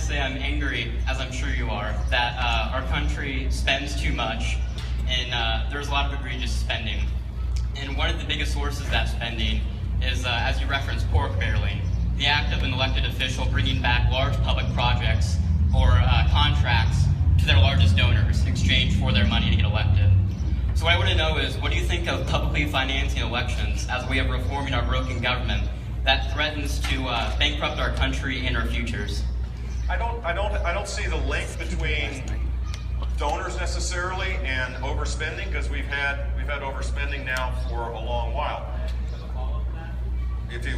say I'm angry, as I'm sure you are, that our country spends too much, and there's a lot of egregious spending. And one of the biggest sources of that spending is, as you referenced, pork barreling, the act of an elected official bringing back large public projects or contracts to their largest donors in exchange for their money to get elected. So what I want to know is, what do you think of publicly financing elections as a way of reforming our broken government that threatens to bankrupt our country and our futures? I don't see the link between donors necessarily and overspending, because we've had overspending now for a long while. If you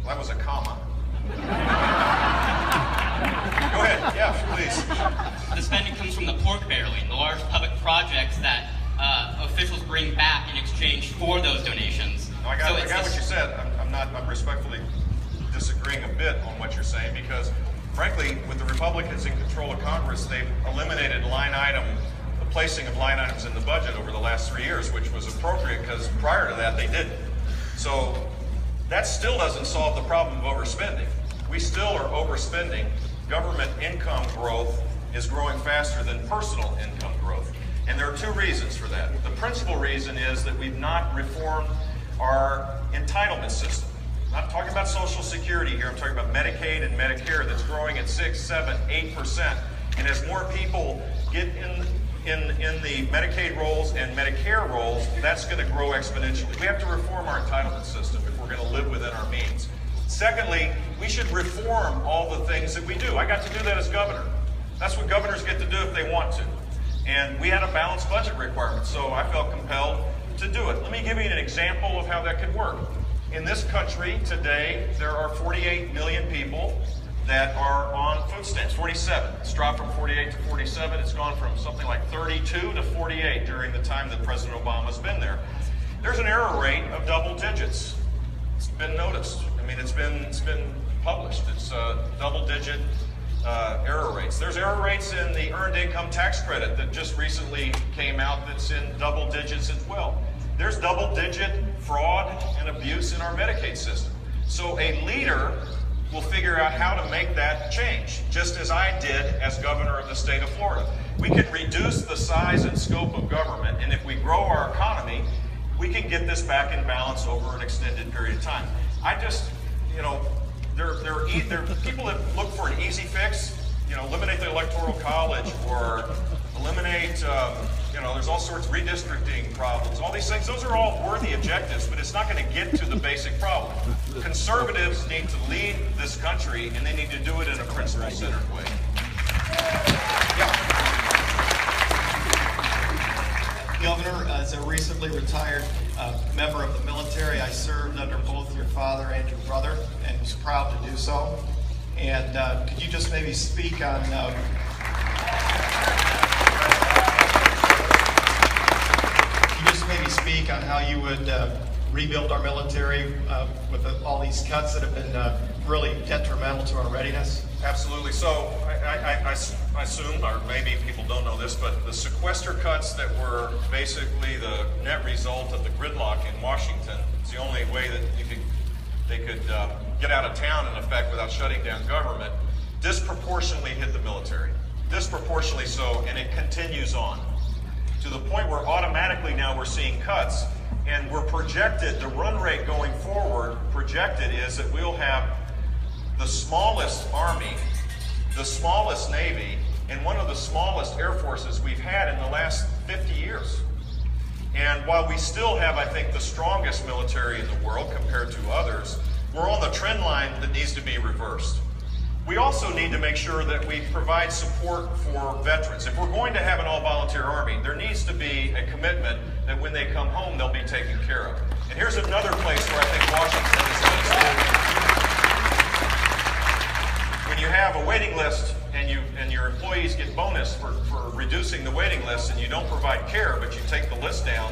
that was a comma. Go ahead, yeah, please. The spending comes from the pork barreling, the large public projects that officials bring back in exchange for those donations. No, I got what you said. I'm respectfully disagreeing a bit on what you're saying, because frankly, with the Republicans in control of Congress, they've eliminated the placing of line items in the budget over the last 3 years, which was appropriate because prior to that they didn't. So that still doesn't solve the problem of overspending. We still are overspending. Government income growth is growing faster than personal income growth. And there are two reasons for that. The principal reason is that we've not reformed our entitlement system. I'm not talking about Social Security here, I'm talking about Medicaid and Medicare that's growing at 6, 7, 8%. And as more people get in the Medicaid rolls and Medicare rolls, that's going to grow exponentially. We have to reform our entitlement system if we're going to live within our means. Secondly, we should reform all the things that we do. I got to do that as governor. That's what governors get to do if they want to. And we had a balanced budget requirement, so I felt compelled to do it. Let me give you an example of how that could work. In this country today, there are 48 million people that are on food stamps, 47. It's dropped from 48 to 47. It's gone from something like 32 to 48 during the time that President Obama's been there. There's an error rate of double digits. It's been noticed. I mean, it's been published. It's double-digit error rates. There's error rates in the Earned Income Tax Credit that just recently came out that's in double digits as well. There's double-digit fraud and abuse in our Medicaid system. So a leader will figure out how to make that change, just as I did as governor of the state of Florida. We can reduce the size and scope of government, and if we grow our economy, we can get this back in balance over an extended period of time. I just, there are people that look for an easy fix, eliminate the Electoral College or eliminate, there's all sorts of redistricting problems, all these things. Those are all worthy objectives, but it's not going to get to the basic problem. Conservatives need to lead this country, and they need to do it in a principle-centered way. Yeah. Governor, as a recently retired member of the military, I served under both your father and your brother, and was proud to do so. And could you just maybe speak on how you would rebuild our military with all these cuts that have been really detrimental to our readiness? Absolutely. So I assume, or maybe people don't know this, but the sequester cuts that were basically the net result of the gridlock in Washington is the only way that they could get out of town, in effect, without shutting down government, disproportionately hit the military. Disproportionately so, and it continues on to the point where automatically now we're seeing cuts, and we're projected, the run rate going forward projected is that we'll have the smallest Army, the smallest Navy, and one of the smallest Air Forces we've had in the last 50 years. And while we still have, I think, the strongest military in the world compared to others, we're on the trend line that needs to be reversed. We also need to make sure that we provide support for veterans. If we're going to have an all-volunteer Army, there needs to be a commitment that when they come home, they'll be taken care of. And here's another place where I think Washington is going to when you have a waiting list and your employees get bonus for reducing the waiting list, and you don't provide care, but you take the list down,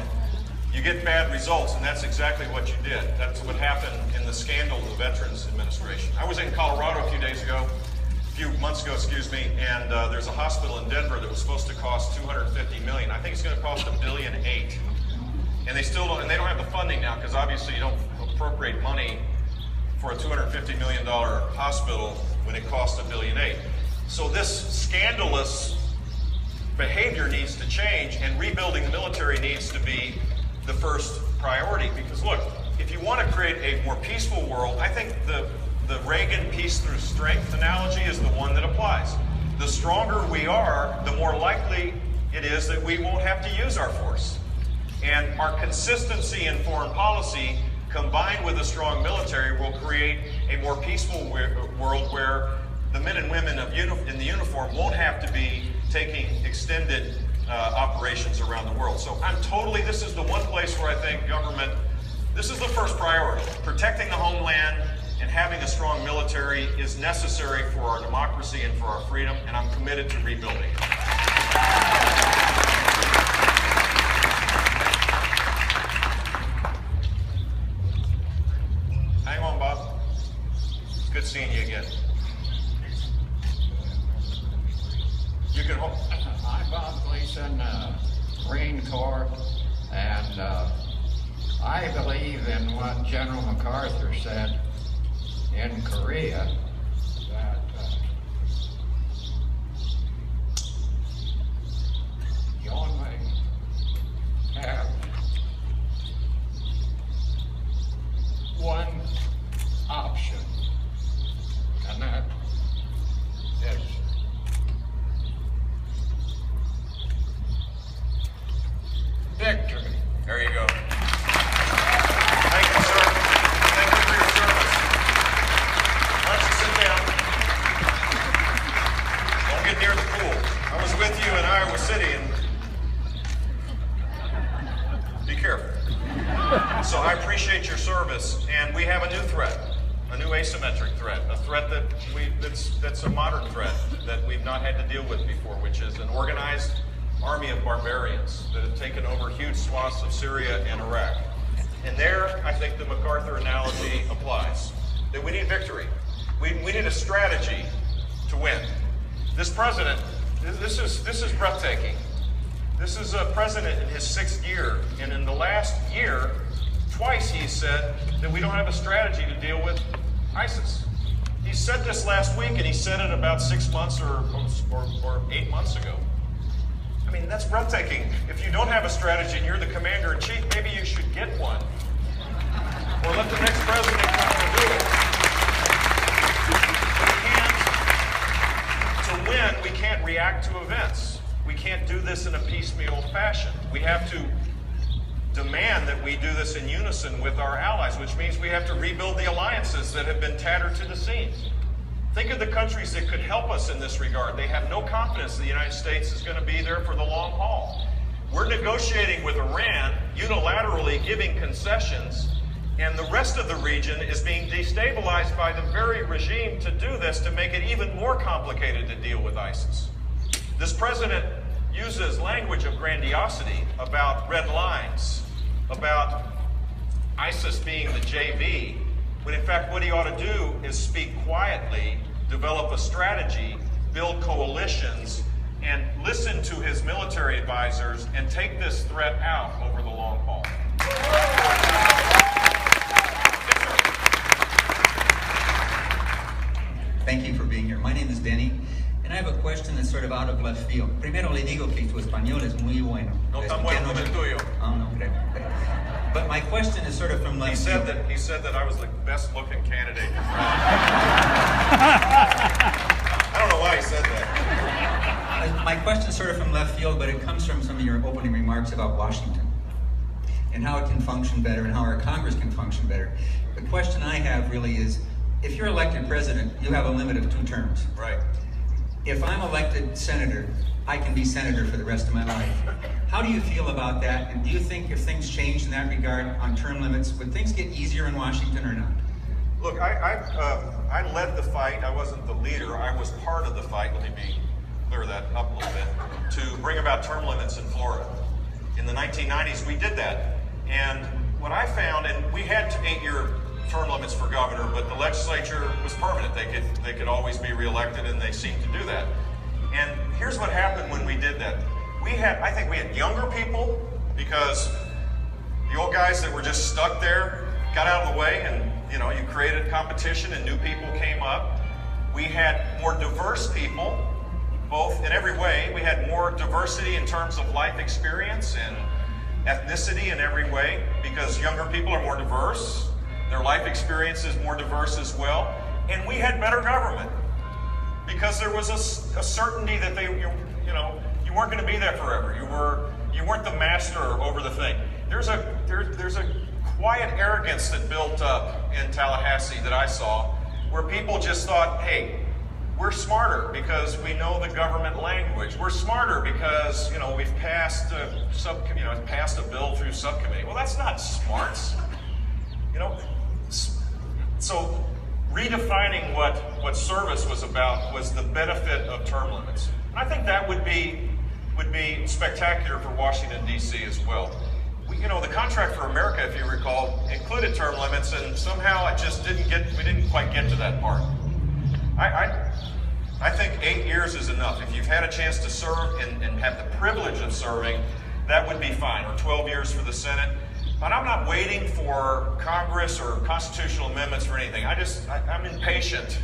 you get bad results, and that's exactly what you did. That's what happened in the scandal of the Veterans Administration. I was in Colorado a few months ago, and there's a hospital in Denver that was supposed to cost $250 million. I think it's going to cost $1.8 billion. And they still don't, and they don't have the funding now, because obviously you don't appropriate money for a $250 million hospital when it costs $1.8 billion. So this scandalous behavior needs to change, and rebuilding the military needs to be the first priority. Because look, if you want to create a more peaceful world, I think the Reagan peace through strength analogy is the one that applies. The stronger we are, the more likely it is that we won't have to use our force. And our consistency in foreign policy combined with a strong military will create a more peaceful world where the men and women in the uniform won't have to be taking extended operations around the world. So this is the one place where I think government, this is the first priority. Protecting the homeland and having a strong military is necessary for our democracy and for our freedom, and I'm committed to rebuilding it. Hang on, Bob. It's good seeing you again. You can hold. I'm Bob Gleason, Marine Corps, and I believe in what General MacArthur said in Korea, that you only have one option, and that is victory. There you go. Thank you, sir. Thank you for your service. Why don't you sit down? Don't get near the pool. I was with you in Iowa City, and be careful. So I appreciate your service, and we have a new threat, a new asymmetric threat, a threat that's a modern threat that we've not had to deal with before, which is an organized army of barbarians that have taken over huge swaths of Syria and Iraq. And there, I think the MacArthur analogy applies, that we need victory. We need a strategy to win. This president, this is breathtaking. This is a president in his 6th year, and in the last year, twice he said that we don't have a strategy to deal with ISIS. He said this last week, and he said it about 6 months or 8 months ago. I mean, that's breathtaking. If you don't have a strategy and you're the commander-in-chief, maybe you should get one. Or let the next president come and do it. To win, we can't react to events. We can't do this in a piecemeal fashion. We have to demand that we do this in unison with our allies, which means we have to rebuild the alliances that have been tattered to the seams. Think of the countries that could help us in this regard. They have no confidence the United States is going to be there for the long haul. We're negotiating with Iran, unilaterally giving concessions, and the rest of the region is being destabilized by the very regime to do this, to make it even more complicated to deal with ISIS. This president uses language of grandiosity about red lines, about ISIS being the JV, when in fact what he ought to do is speak quietly, develop a strategy, build coalitions, and listen to his military advisors and take this threat out over the long haul. Thank you for being here. My name is Denny, and I have a question that's sort of out of left field. Primero le digo que tu español es muy bueno. No tan bueno como el tuyo. Oh, no creo. But my question is sort of from left field. He said that I was the best looking candidate. I don't know why he said that. My question is sort of from left field, but it comes from some of your opening remarks about Washington and how it can function better and how our Congress can function better. The question I have really is, if you're elected president, you have a limit of 2 terms. Right. If I'm elected senator, I can be senator for the rest of my life. How do you feel about that? And do you think if things change in that regard on term limits, would things get easier in Washington or not? Look, I led the fight. I wasn't the leader. I was part of the fight. Let me clear that up a little bit. To bring about term limits in Florida. In the 1990s, we did that. And what I found, and we had 8-year term limits for governor, but the legislature was permanent. They could always be reelected, and they seemed to do that. And here's what happened when we did that. I think we had younger people, because the old guys that were just stuck there got out of the way, and you created competition and new people came up. We had more diverse people. both in every way. We had more diversity in terms of life experience and ethnicity in every way, because younger people are more diverse. Their life experience is more diverse as well. And we had better government because there was a certainty that you weren't going to be there forever. You weren't the master over the thing. There's a quiet arrogance that built up in Tallahassee that I saw, where people just thought, hey, we're smarter because we know the government language. We're smarter because we've passed passed a bill through subcommittee. Well, that's not smarts. So redefining what service was about was the benefit of term limits. And I think that would be spectacular for Washington, D.C. as well. The Contract for America, if you recall, included term limits, and somehow we didn't quite get to that part. I think 8 years is enough. If you've had a chance to serve and have the privilege of serving, that would be fine, or 12 years for the Senate. But I'm not waiting for Congress or constitutional amendments for anything. I'm impatient.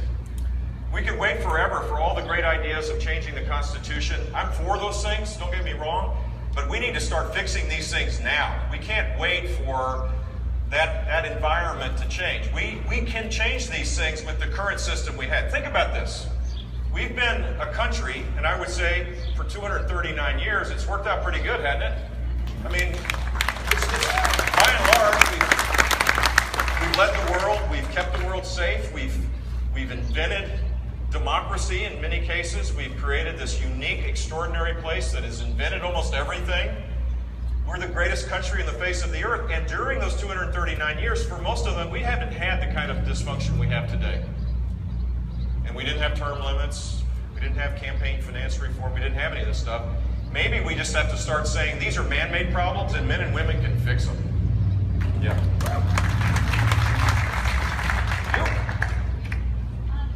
We could wait forever for all the great ideas of changing the Constitution. I'm for those things, don't get me wrong, but we need to start fixing these things now. We can't wait for that environment to change. We can change these things with the current system we had. Think about this. We've been a country, and I would say for 239 years, it's worked out pretty good, hasn't it? I mean, by and large, we've led the world, we've kept the world safe, we've invented democracy in many cases. We've created this unique, extraordinary place that has invented almost everything. We're the greatest country in the face of the earth, and during those 239 years, for most of them, we haven't had the kind of dysfunction we have today. And we didn't have term limits, we didn't have campaign finance reform, we didn't have any of this stuff. Maybe we just have to start saying these are man-made problems and men and women can fix them. Yeah.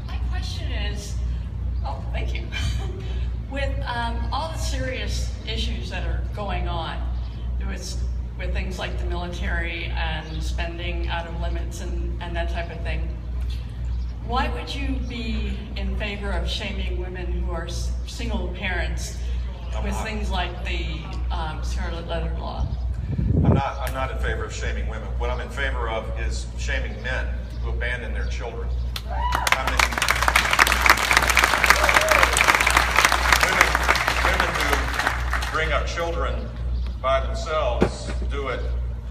My question is, thank you. With all the serious issues that are going on, with things like the military and spending out of limits and that type of thing, why would you be in favor of shaming women who are single parents with things like the Scarlet Letter law? I'm not in favor of shaming women. What I'm in favor of is shaming men who abandon their children. Women who bring up children by themselves do it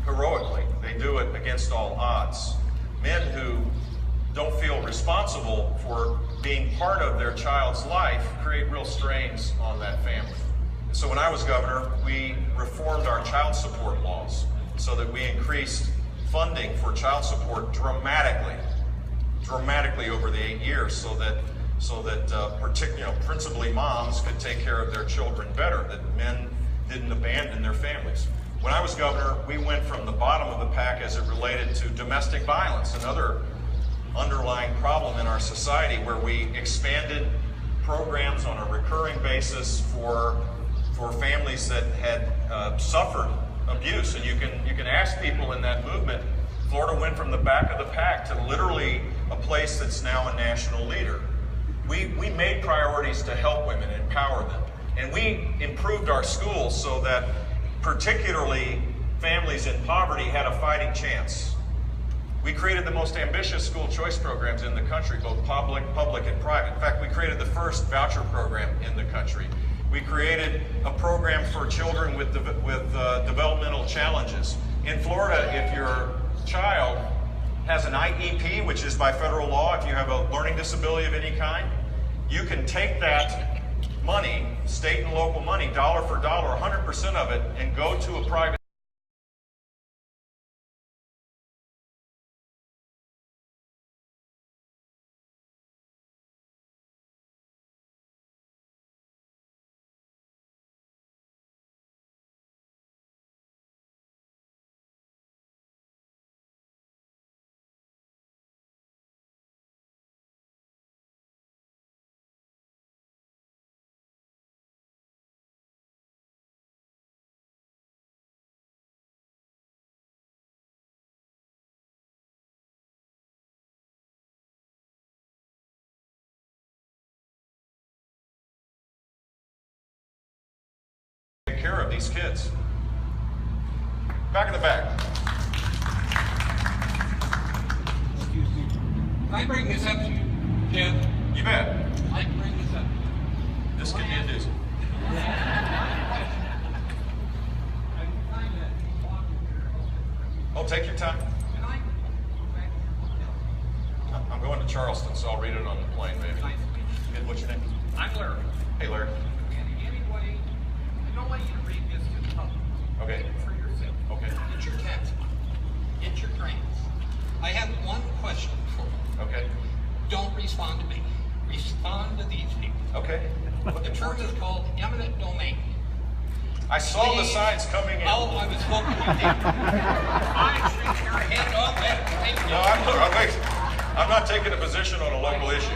heroically. They do it against all odds. Men who don't feel responsible for being part of their child's life create real strains on that family. So when I was governor, we reformed our child support laws so that we increased funding for child support dramatically over the 8 years, so that principally moms could take care of their children better, that men didn't abandon their families. When I was governor, we went from the bottom of the pack as it related to domestic violence, another underlying problem in our society, where we expanded programs on a recurring basis for families that had suffered abuse. And you can ask people in that movement. Florida went from the back of the pack to literally a place that's now a national leader. We made priorities to help women, empower them, and we improved our schools so that particularly families in poverty had a fighting chance. We created the most ambitious school choice programs in the country, both public and private. In fact, we created the first voucher program in the country. We created a program for children with developmental challenges. In Florida, if your child has an IEP, which is by federal law, if you have a learning disability of any kind, you can take that money, state and local money, dollar for dollar, 100% of it, and go to a private these kids. Back in the back. Excuse me. Can I bring this up to you, Jim? You bet. I can bring this up. This could be a doozy. Oh, take your time. I'm going to Charleston, so I'll read it on the plane, maybe. Good, what's your name? I'm Larry. Hey, Larry. And anyway, I don't want you to read this to the public. Okay. Read it for yourself. Okay. Get your tax money. Get your grants. I have one question for you. Okay. Don't respond to me. Respond to these people. Okay. The term is called eminent domain. I saw the Please. signs coming in. Oh, I was hoping you did. I shook your head off that. Thank you. No, I'm not taking a position on a local issue.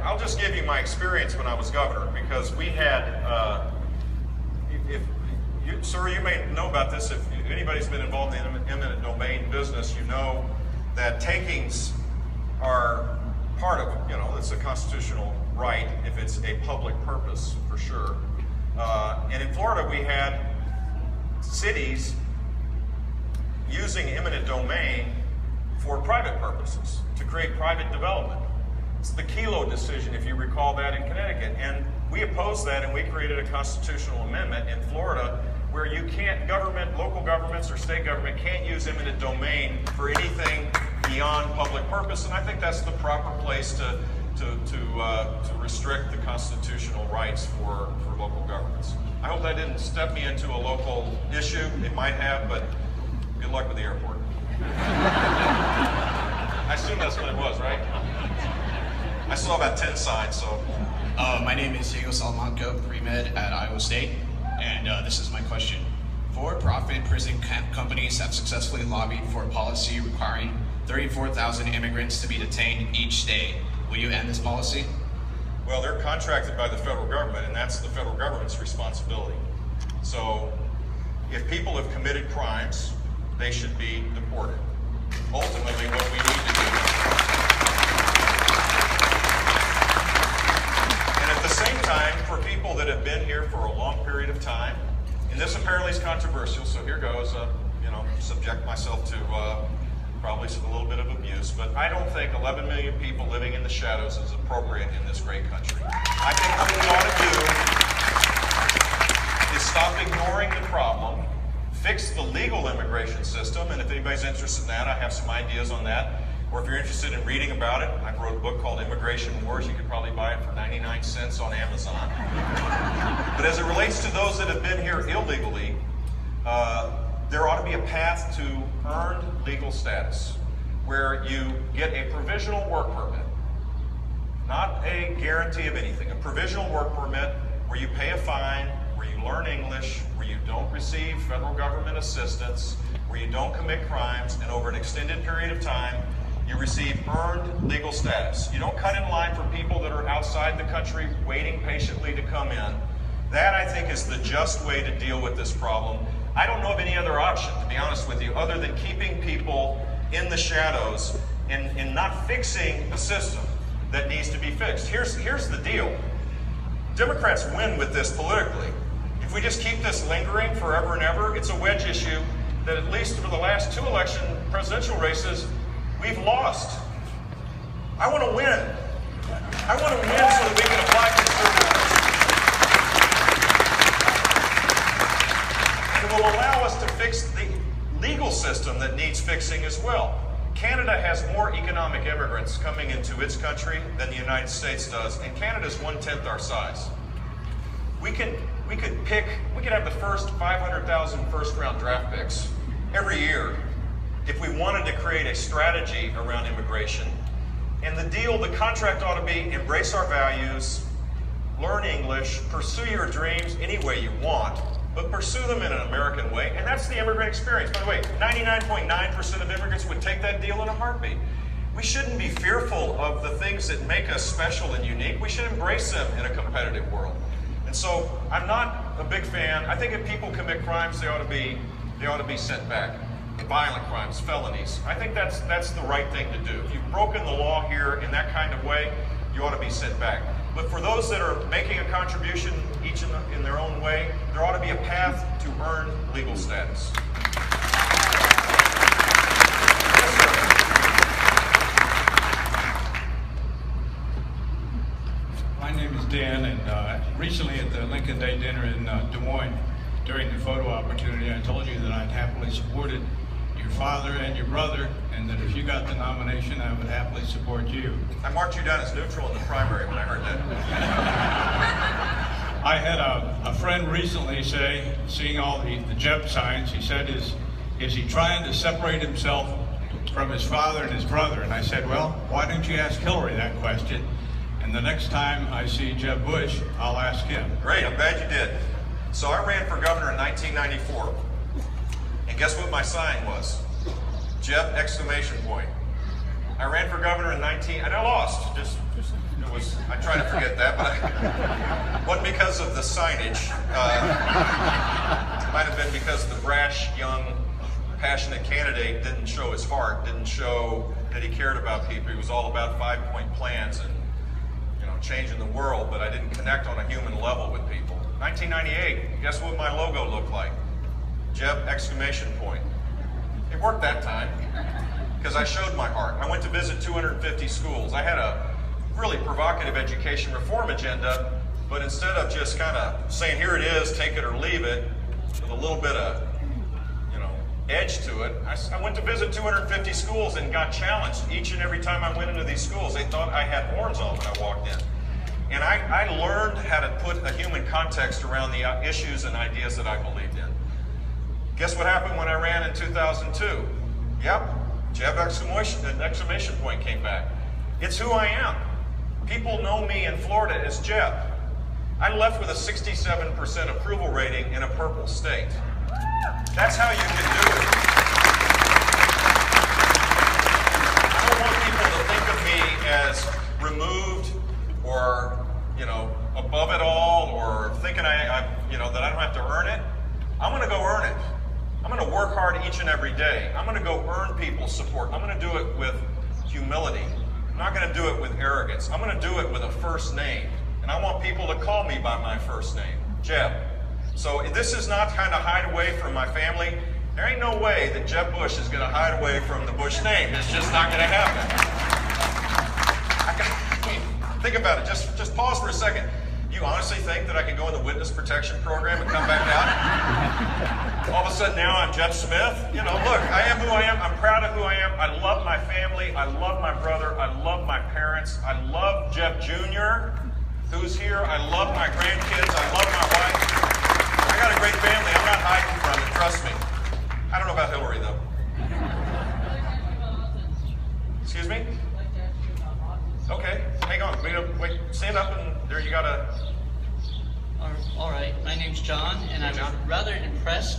I'll just give you my experience when I was governor, because we had, sir, you may know about this. If anybody's been involved in the eminent domain business, you know that takings are part of, it's a constitutional right if it's a public purpose, for sure. And in Florida, we had cities using eminent domain for private purposes, to create private development. It's the Kelo decision, if you recall that, in Connecticut. And we opposed that, and we created a constitutional amendment in Florida where you can't, local governments or state government can't use eminent domain for anything beyond public purpose. And I think that's the proper place to restrict the constitutional rights for local governments. I hope that didn't step me into a local issue. It might have, but good luck with the airport. I assume that's what it was, right? I saw about 10 signs, so. My name is Diego Salamanca, pre-med at Iowa State, and this is my question. For-profit prison companies have successfully lobbied for a policy requiring 34,000 immigrants to be detained each day. Will you end this policy? Well, they're contracted by the federal government, and that's the federal government's responsibility. So, if people have committed crimes, they should be deported. Ultimately, what we need to do. And at the same time, for people that have been here for a long period of time, and this apparently is controversial, so here goes, subject myself to probably a little bit of abuse, but I don't think 11 million people living in the shadows is appropriate in this great country. I think what we ought to do is stop ignoring the problem, fix the legal immigration system, and if anybody's interested in that, I have some ideas on that. Or if you're interested in reading about it, I wrote a book called Immigration Wars. You could probably buy it for 99 cents on Amazon. But as it relates to those that have been here illegally, there ought to be a path to earned legal status, where you get a provisional work permit, not a guarantee of anything, a provisional work permit where you pay a fine, where you learn English, where you don't receive federal government assistance, where you don't commit crimes, and over an extended period of time, you receive earned legal status. You don't cut in line for people that are outside the country waiting patiently to come in. That, I think, is the just way to deal with this problem. I don't know of any other option, to be honest with you, other than keeping people in the shadows and not fixing a system that needs to be fixed. Here's the deal. Democrats win with this politically. If we just keep this lingering forever and ever, it's a wedge issue that at least for the last 2 presidential races, we've lost. I want to win. I want to win so that we can apply conservative. It will allow us to fix the legal system that needs fixing as well. Canada has more economic immigrants coming into its country than the United States does, and Canada's 1/10 our size. We could have the first 500,000 first-round draft picks every year if we wanted to create a strategy around immigration. And the contract ought to be embrace our values, learn English, pursue your dreams any way you want, but pursue them in an American way. And that's the immigrant experience. By the way, 99.9% of immigrants would take that deal in a heartbeat. We shouldn't be fearful of the things that make us special and unique. We should embrace them in a competitive world. And so I'm not a big fan. I think if people commit crimes, they ought to be sent back. Violent crimes, felonies. I think that's the right thing to do. If you've broken the law here in that kind of way, you ought to be sent back. But for those that are making a contribution, each in their own way, there ought to be a path to earn legal status. My name is Dan, and recently at the Lincoln Day dinner in Des Moines, during the photo opportunity, I told you that I'd happily supported your father and your brother, and that if you got the nomination, I would happily support you. I marked you down as neutral in the primary when I heard that. I had a friend recently say, seeing all the Jeb signs, he said, is he trying to separate himself from his father and his brother? And I said, well, why don't you ask Hillary that question? And the next time I see Jeb Bush, I'll ask him. Great, I'm glad you did. So I ran for governor in 1994. And guess what my sign was? Jeb, exclamation point. I ran for governor in and I lost. It was, I try to forget that, but it wasn't because of the signage. It might have been because the brash, young, passionate candidate didn't show his heart, didn't show that he cared about people. He was all about 5-point plans and, you know, changing the world, but I didn't connect on a human level with people. 1998, guess what my logo looked like? Jeb, exclamation point. It worked that time because I showed my heart. I went to visit 250 schools. I had a really provocative education reform agenda, but instead of just kind of saying, here it is, take it or leave it, with a little bit of, you know, edge to it, I went to visit 250 schools and got challenged each and every time I went into these schools. They thought I had horns on when I walked in. And I learned how to put a human context around the issues and ideas that I believed in. Guess what happened when I ran in 2002? Yep, Jeb, exclamation point came back. It's who I am. People know me in Florida as Jeb. I left with a 67% approval rating in a purple state. That's how you can do it. I don't want people to think of me as removed or, you know, above it all, or thinking you know, that I don't have to earn it. I'm going to go earn it. I'm going to work hard each and every day. I'm going to go earn people's support. I'm going to do it with humility. I'm not going to do it with arrogance. I'm going to do it with a first name. And I want people to call me by my first name, Jeb. So this is not kind of hide away from my family. There ain't no way that Jeb Bush is going to hide away from the Bush name. It's just not going to happen. Think about it. Just pause for a second. You honestly think that I can go in the witness protection program and come back out? All of a sudden now I'm Jeff Smith? You know, look, I am who I am. I'm proud of who I am. I love my family. I love my brother. I love my parents. I love Jeff Jr., who's here. I love my grandkids. I love my wife. I got a great family. I'm not hiding from it. Trust me. I don't know about Hillary, though. Excuse me? Okay, hang on. Wait, stand up and there you gotta. All right, my name's John, and I was rather impressed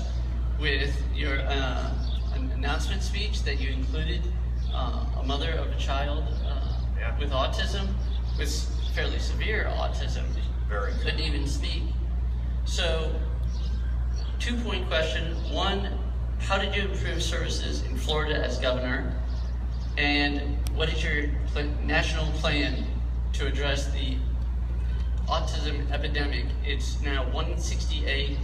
with your announcement speech that you included a mother of a child with autism, with fairly severe autism. Very. Couldn't even speak. So, 2-point question. One, how did you improve services in Florida as governor? And what is your national plan to address the autism epidemic? It's now 168.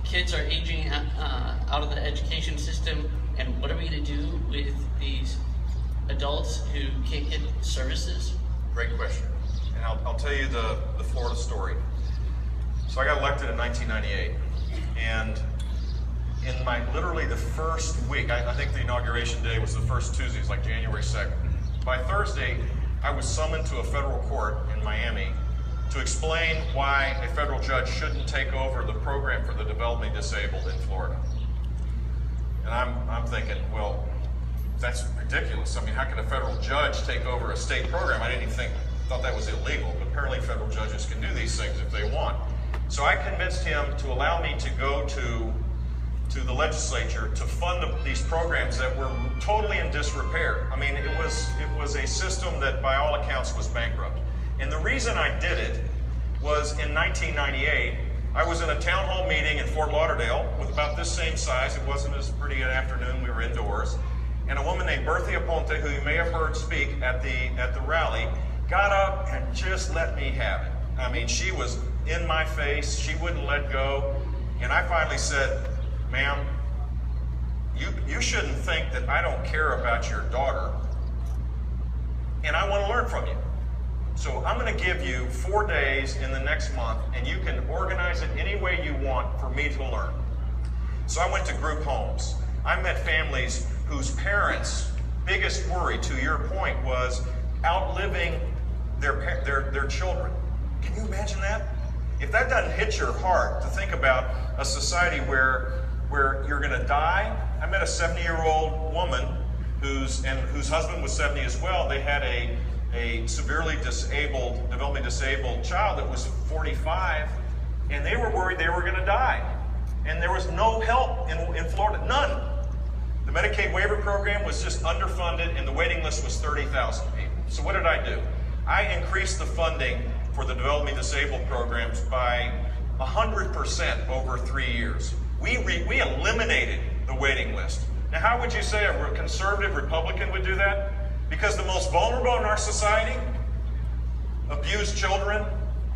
Kids are aging out of the education system. And what are we going to do with these adults who can't get services? Great question. And I'll tell you the Florida story. So I got elected in 1998. And in literally the first week, I think the inauguration day was the first Tuesday, it was like January 2nd. By Thursday, I was summoned to a federal court in Miami to explain why a federal judge shouldn't take over the program for the developmentally disabled in Florida. And I'm thinking, well, that's ridiculous. I mean, how can a federal judge take over a state program? I thought that was illegal, but apparently federal judges can do these things if they want. So I convinced him to allow me to go to the legislature to fund these programs that were totally in disrepair. I mean, it was a system that by all accounts was bankrupt. And the reason I did it was in 1998, I was in a town hall meeting in Fort Lauderdale with about this same size. It wasn't as pretty an afternoon, we were indoors. And a woman named Berthia Ponte, who you may have heard speak at the rally, got up and just let me have it. I mean, she was in my face. She wouldn't let go. And I finally said, ma'am, you shouldn't think that I don't care about your daughter. And I want to learn from you. So I'm going to give you 4 days in the next month, and you can organize it any way you want for me to learn. So I went to group homes. I met families whose parents' biggest worry, to your point, was outliving their children. Can you imagine that? If that doesn't hit your heart to think about a society where you're going to die. I met a 70-year-old woman whose husband was 70 as well. They had a severely disabled, developmentally disabled child that was 45, and they were worried they were going to die. And there was no help in Florida, none. The Medicaid waiver program was just underfunded, and the waiting list was 30,000 people. So what did I do? I increased the funding for the developmentally disabled programs by 100% over 3 years. We eliminated the waiting list. Now, how would you say a conservative Republican would do that? Because the most vulnerable in our society, abused children,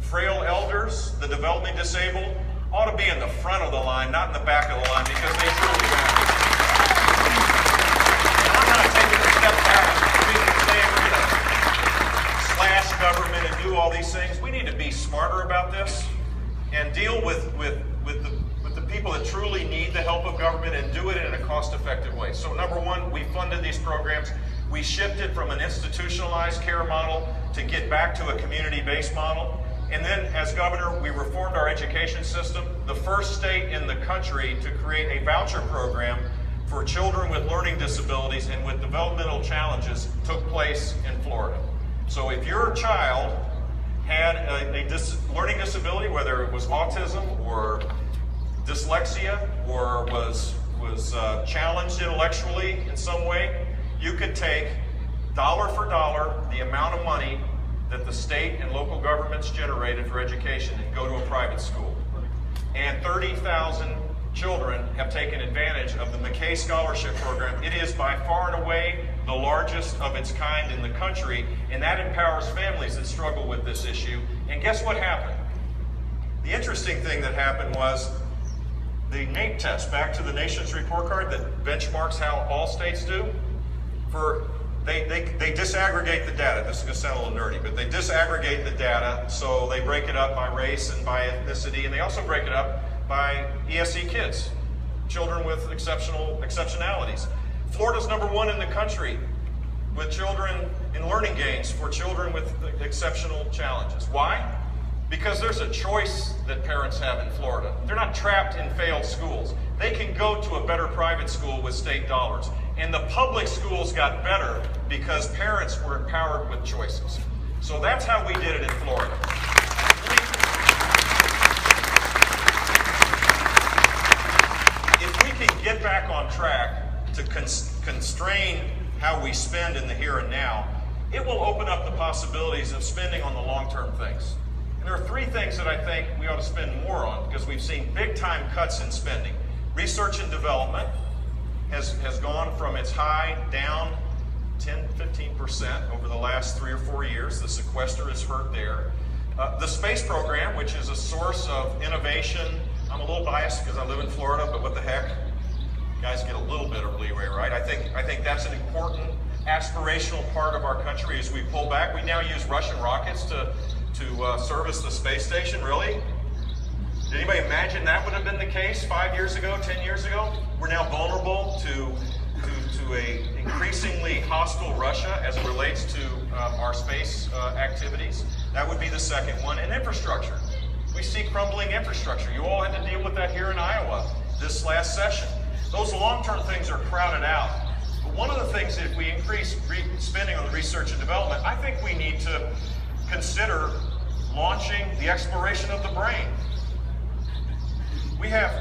frail elders, the developmentally disabled, ought to be in the front of the line, not in the back of the line, because they truly matter. And I'm not taking a step back. We can say we're going to slash government and do all these things. We need to be smarter about this and deal with the people that truly need the help of government and do it in a cost-effective way. So number one, we funded these programs. We shifted from an institutionalized care model to get back to a community-based model. And then as governor, we reformed our education system, the first state in the country to create a voucher program for children with learning disabilities and with developmental challenges took place in Florida. So if your child had a learning disability, whether it was autism or dyslexia or was challenged intellectually in some way, you could take dollar for dollar the amount of money that the state and local governments generated for education and go to a private school. And 30,000 children have taken advantage of the McKay Scholarship Program. It is by far and away the largest of its kind in the country, and that empowers families that struggle with this issue. And guess what happened? The interesting thing that happened was the NAEP test, back to the nation's report card that benchmarks how all states do. They disaggregate the data. This is going to sound a little nerdy, but they disaggregate the data, so they break it up by race and by ethnicity, and they also break it up by ESE kids, children with exceptionalities. Florida's #1 in the country with children in learning gains for children with exceptional challenges. Why? Because there's a choice that parents have in Florida. They're not trapped in failed schools. They can go to a better private school with state dollars. And the public schools got better because parents were empowered with choices. So that's how we did it in Florida. If we can get back on track to constrain how we spend in the here and now, it will open up the possibilities of spending on the long-term things. And there are 3 things that I think we ought to spend more on because we've seen big-time cuts in spending. Research and development has gone from its high down 10-15% over the last 3 or 4 years. The sequester is hurt there. The space program, which is a source of innovation. I'm a little biased because I live in Florida, but what the heck? You guys get a little bit of leeway, right? I think that's an important aspirational part of our country as we pull back. We now use Russian rockets to service the space station. Really? Did anybody imagine that would have been the case 5 years ago, 10 years ago? We're now vulnerable to a increasingly hostile Russia as it relates to our space activities. That would be the second one. And infrastructure. We see crumbling infrastructure. You all had to deal with that here in Iowa this last session. Those long-term things are crowded out. But one of the things, if we increase spending on the research and development, I think we need to consider launching the exploration of the brain.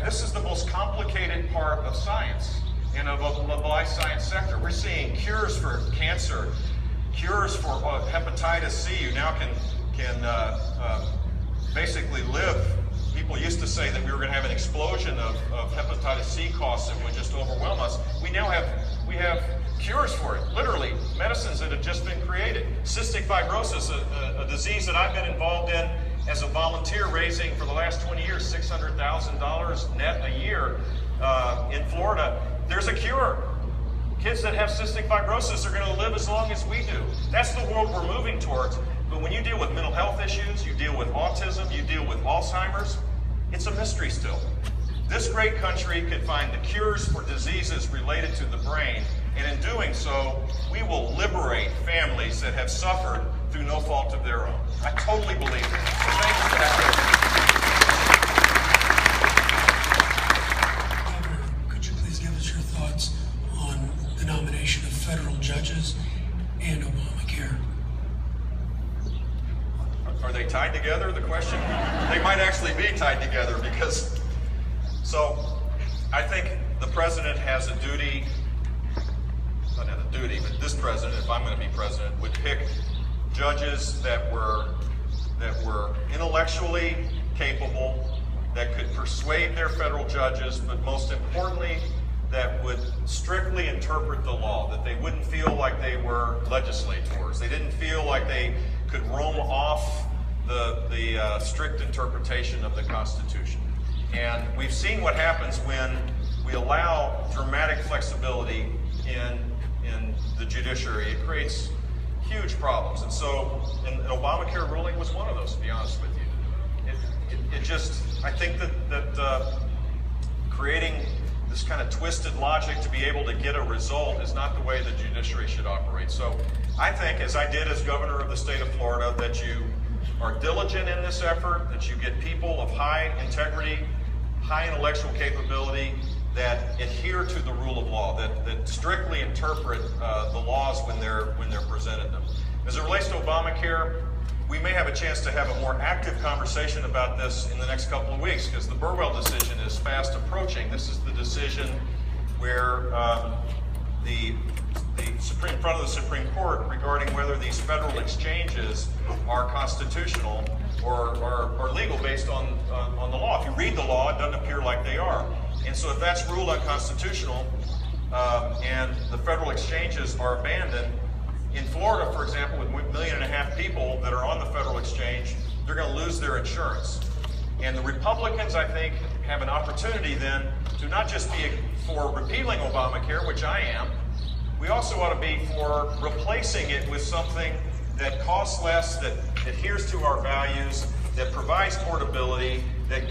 This is the most complicated part of science and of the life science sector. We're seeing cures for cancer, cures for hepatitis C. You now can basically live. People used to say that we were going to have an explosion of hepatitis C costs that would just overwhelm us. We have cures for it, literally medicines that have just been created. Cystic fibrosis, a disease that I've been involved in as a volunteer, raising for the last 20 years $600,000 net a year in Florida. There's a cure. Kids that have cystic fibrosis are going to live as long as we do. That's the world we're moving towards. But when you deal with mental health issues, you deal with autism, you deal with Alzheimer's, it's a mystery still. This great country could find the cures for diseases related to the brain, and in doing so, we will liberate families that have suffered through no fault of their own. I totally believe it. So thank you for that. Could you please give us your thoughts on the nomination of federal judges and Obamacare? Are they tied together, the question? They might actually be tied together because, so I think the president has a duty, not a duty, but this president, if I'm going to be president, would pick judges that were intellectually capable, that could persuade their federal judges, but most importantly, that would strictly interpret the law, that they wouldn't feel like they were legislators. They didn't feel like they could roam off the strict interpretation of the Constitution. And we've seen what happens when we allow dramatic flexibility in the judiciary. It creates huge problems. And so an Obamacare ruling was one of those, to be honest with you. It just, I think that creating this kind of twisted logic to be able to get a result is not the way the judiciary should operate. So I think, as I did as governor of the state of Florida, that you are diligent in this effort, that you get people of high integrity, high intellectual capability, that adhere to the rule of law, that strictly interpret the laws when they're presented them. As it relates to Obamacare, we may have a chance to have a more active conversation about this in the next couple of weeks, because the Burwell decision is fast approaching. This is the decision where in front of the Supreme Court regarding whether these federal exchanges are constitutional or legal based on the law. If you read the law, it doesn't appear like they are. And so if that's ruled unconstitutional and the federal exchanges are abandoned, in Florida, for example, with 1.5 million people that are on the federal exchange, they're going to lose their insurance. And the Republicans, I think, have an opportunity then to not just be for repealing Obamacare, which I am, we also ought to be for replacing it with something that costs less, that adheres to our values, that provides portability, that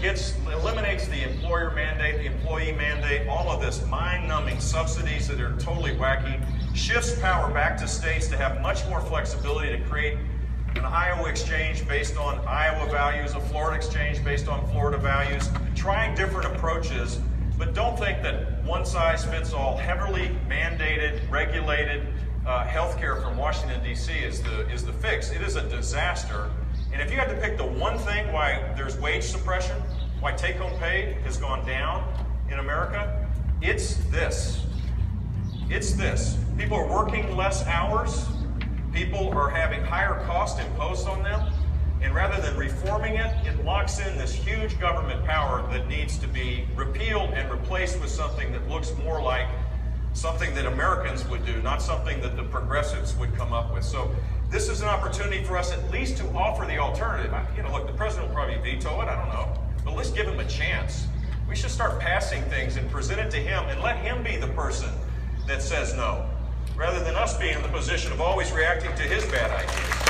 eliminates the employer mandate, the employee mandate, all of this mind-numbing subsidies that are totally wacky, shifts power back to states to have much more flexibility to create an Iowa exchange based on Iowa values, a Florida exchange based on Florida values, trying different approaches, but don't think that one size fits all, heavily mandated, regulated healthcare from Washington, D.C. is the fix. It is a disaster. And if you had to pick the one thing why there's wage suppression, why take-home pay has gone down in America, it's this. It's this. People are working less hours. People are having higher costs imposed on them. And rather than reforming it, it locks in this huge government power that needs to be repealed and replaced with something that looks more like something that Americans would do, not something that the progressives would come up with. So this is an opportunity for us at least to offer the alternative. Look, the president will probably veto it, I don't know. But let's give him a chance. We should start passing things and present it to him and let him be the person that says no, rather than us being in the position of always reacting to his bad ideas.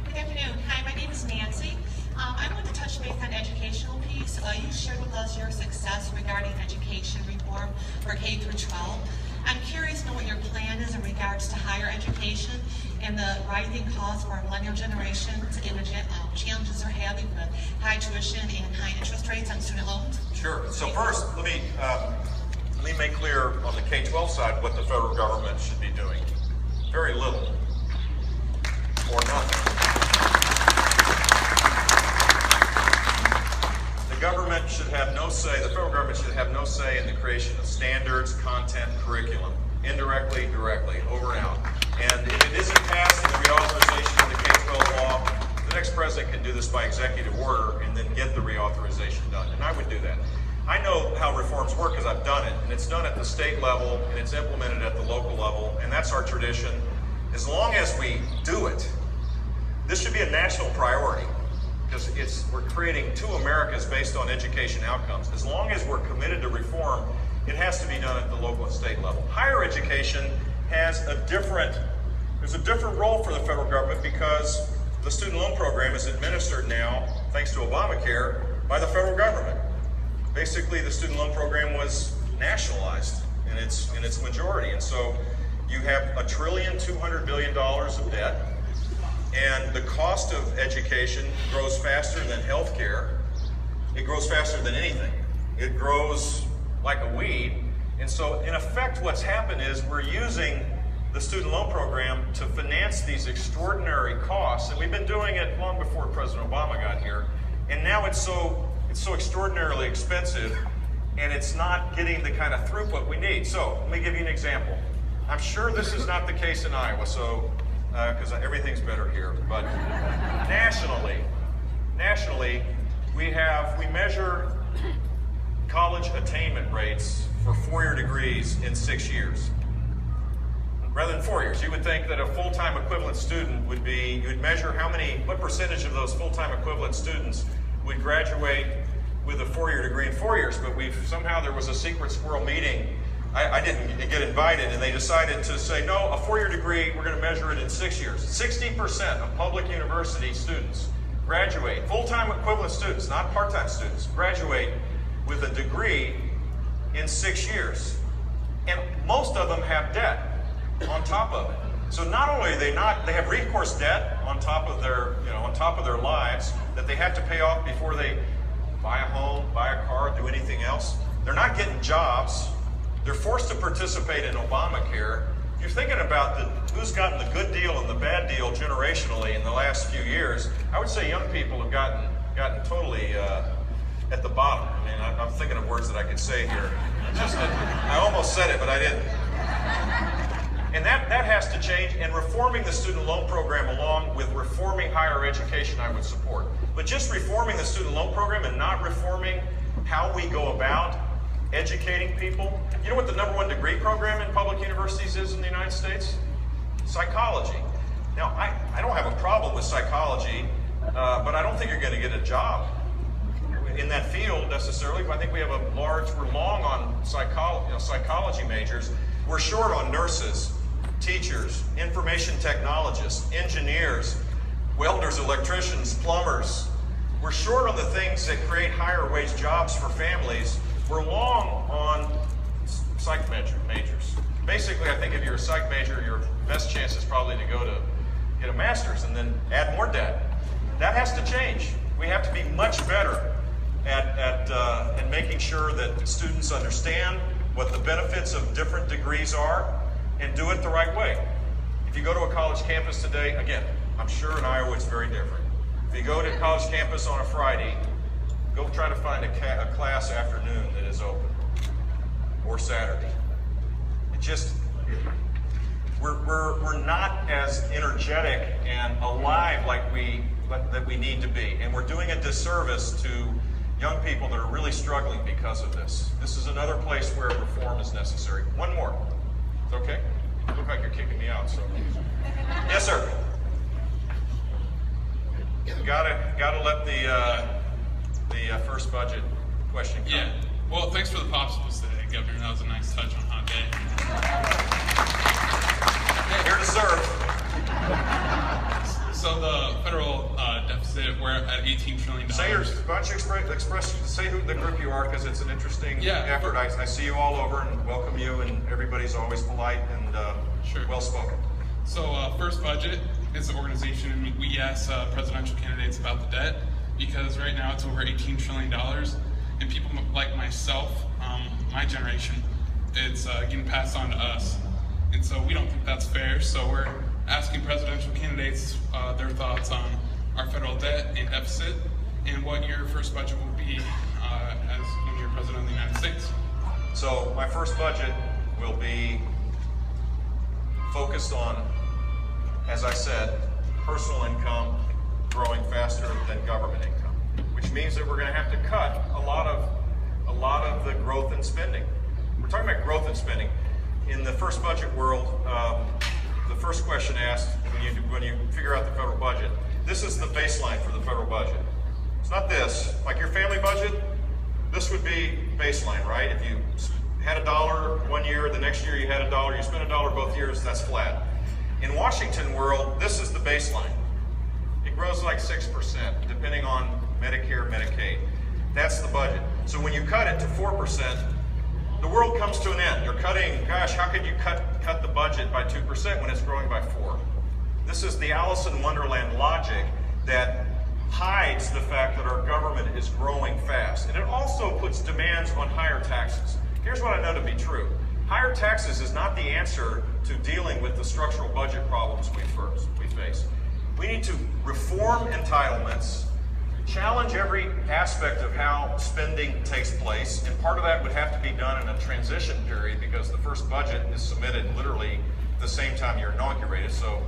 Good afternoon. Hi, my name is Nancy. I want to touch base on educational piece. You shared with us your success regarding education reform for K through 12. I'm curious to know what your plan is in regards to higher education and the rising costs for our millennial generation, given the challenges they're having with high tuition and high interest rates on student loans. Sure. So first, let me make clear on the K-12 side what the federal government should be doing. Very little or nothing. The government should have no say, the federal government should have no say in the creation of standards, content, curriculum, indirectly, directly, over and out. And if it isn't passed in the reauthorization of the K-12 law, the next president can do this by executive order and then get the reauthorization done. And I would do that. I know how reforms work because I've done it, and it's done at the state level, and it's implemented at the local level, and that's our tradition. As long as we do it, this should be a national priority, because we're creating two Americas based on education outcomes. As long as we're committed to reform, it has to be done at the local and state level. Higher education has there's a different role for the federal government because the student loan program is administered now, thanks to Obamacare, by the federal government. Basically, the student loan program was nationalized in its majority, and so you have $1.2 trillion of debt, and the cost of education grows faster than healthcare. It grows faster than anything. It grows like a weed, and so in effect, what's happened is we're using the student loan program to finance these extraordinary costs, and we've been doing it long before President Obama got here, and now it's so extraordinarily expensive, and it's not getting the kind of throughput we need. So let me give you an example. I'm sure this is not the case in Iowa, so because everything's better here, but nationally, we measure college attainment rates for 4-year degrees in 6 years. Rather than 4 years, you would think that a full-time equivalent student would be, you would measure what percentage of those full-time equivalent students would graduate with a 4-year degree in 4 years, but somehow there was a secret squirrel meeting. I didn't get invited, and they decided to say, no, a 4-year degree, we're going to measure it in 6 years. 60% of public university students graduate, full-time equivalent students, not part-time students, graduate with a degree in 6 years. And most of them have debt on top of it. So not only are they have recourse debt on top of their lives that they have to pay off before they buy a home, buy a car, do anything else. They're not getting jobs. They're forced to participate in Obamacare. If you're thinking about who's gotten the good deal and the bad deal generationally in the last few years, I would say young people have gotten totally at the bottom. I mean, I'm thinking of words that I could say here. I almost said it, but I didn't. And that has to change, and reforming the student loan program along with reforming higher education I would support. But just reforming the student loan program and not reforming how we go about educating people. You know what the #1 degree program in public universities is in the United States? Psychology. Now, I don't have a problem with psychology, but I don't think you're going to get a job in that field necessarily. But I think we're long on psychology majors. We're short on nurses, teachers, information technologists, engineers, welders, electricians, plumbers. We're short on the things that create higher wage jobs for families. We're long on psych majors. Basically, I think if you're a psych major, your best chance is probably to go to get a master's and then add more debt. That has to change. We have to be much better at making sure that students understand what the benefits of different degrees are and do it the right way. If you go to a college campus today, again, I'm sure in Iowa it's very different. If you go to a college campus on a Friday, go try to find a class afternoon that is open, or Saturday. We're not as energetic and alive like that we need to be, and we're doing a disservice to young people that are really struggling because of this. This is another place where reform is necessary. One more. It's okay? You look like you're kicking me out, so. Yes, sir. You gotta let the first budget question come. Yeah. Well, thanks for the popsicles today, Governor. That was a nice touch on a hot day. Here to serve. So the federal deficit, we're at $18 trillion. Why don't you say who the group you are, because it's an interesting effort. I see you all over and welcome you, and everybo's always polite and well spoken. So first budget is an organization, and we ask presidential candidates about the debt, because right now it's over $18 trillion, and people like myself, my generation, it's getting passed on to us. And so we don't think that's fair, so we're asking presidential candidates their thoughts on our federal debt and deficit, and what your first budget will be as when you're president of the United States. So my first budget will be focused on, as I said, personal income growing faster than government income, which means that we're going to have to cut a lot lot of the growth in spending. We're talking about growth in spending. In the first budget world, the first question asked when you figure out the federal budget, this is the baseline for the federal budget. It's not this. Like your family budget, this would be baseline, right? If you had $1 one year, the next year you had $1, you spent $1 both years, that's flat. In Washington world, this is the baseline. It grows like 6%, depending on Medicare, Medicaid. That's the budget. So when you cut it to 4%, the world comes to an end. You're cutting, gosh, how could you cut the budget by 2% when it's growing by 4%? This is the Alice in Wonderland logic that hides the fact that our government is growing fast. And it also puts demands on higher taxes. Here's what I know to be true. Higher taxes is not the answer to dealing with the structural budget problems we face. We need to reform entitlements, challenge every aspect of how spending takes place, and part of that would have to be done in a transition period because the first budget is submitted literally the same time you're inaugurated, so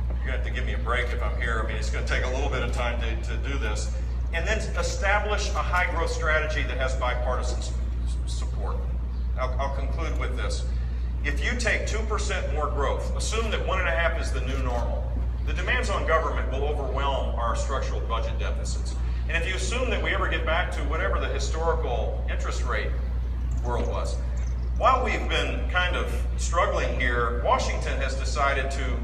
you're going to have to give me a break if I'm here. I mean, it's going to take a little bit of time to do this. And then establish a high growth strategy that has bipartisan support. I'll conclude with this. If you take 2% more growth, assume that 1.5% is the new normal, the demands on government will overwhelm our structural budget deficits. And if you assume that we ever get back to whatever the historical interest rate world was, while we've been kind of struggling here, Washington has decided to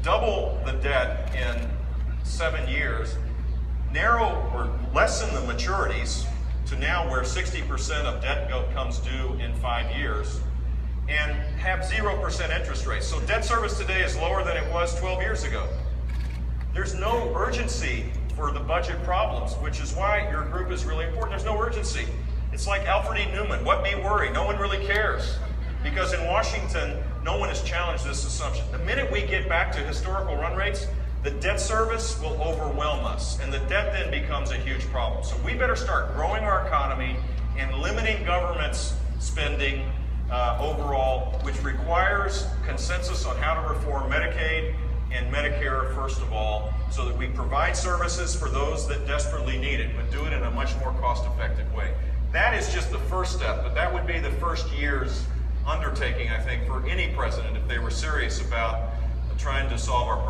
double the debt in 7 years, narrow or lessen the maturities to now where 60% of debt comes due in 5 years, and have 0% interest rates. So debt service today is lower than it was 12 years ago. There's no urgency for the budget problems, which is why your group is really important. There's no urgency. It's like Alfred E. Newman, what me worry? No one really cares. Because in Washington, no one has challenged this assumption. The minute we get back to historical run rates, the debt service will overwhelm us, and the debt then becomes a huge problem. So we better start growing our economy and limiting government's spending overall, which requires consensus on how to reform Medicaid and Medicare, first of all, so that we provide services for those that desperately need it, but do it in a much more cost-effective way. That is just the first step, but that would be the first year's undertaking, I think, for any president if they were serious about trying to solve our problems.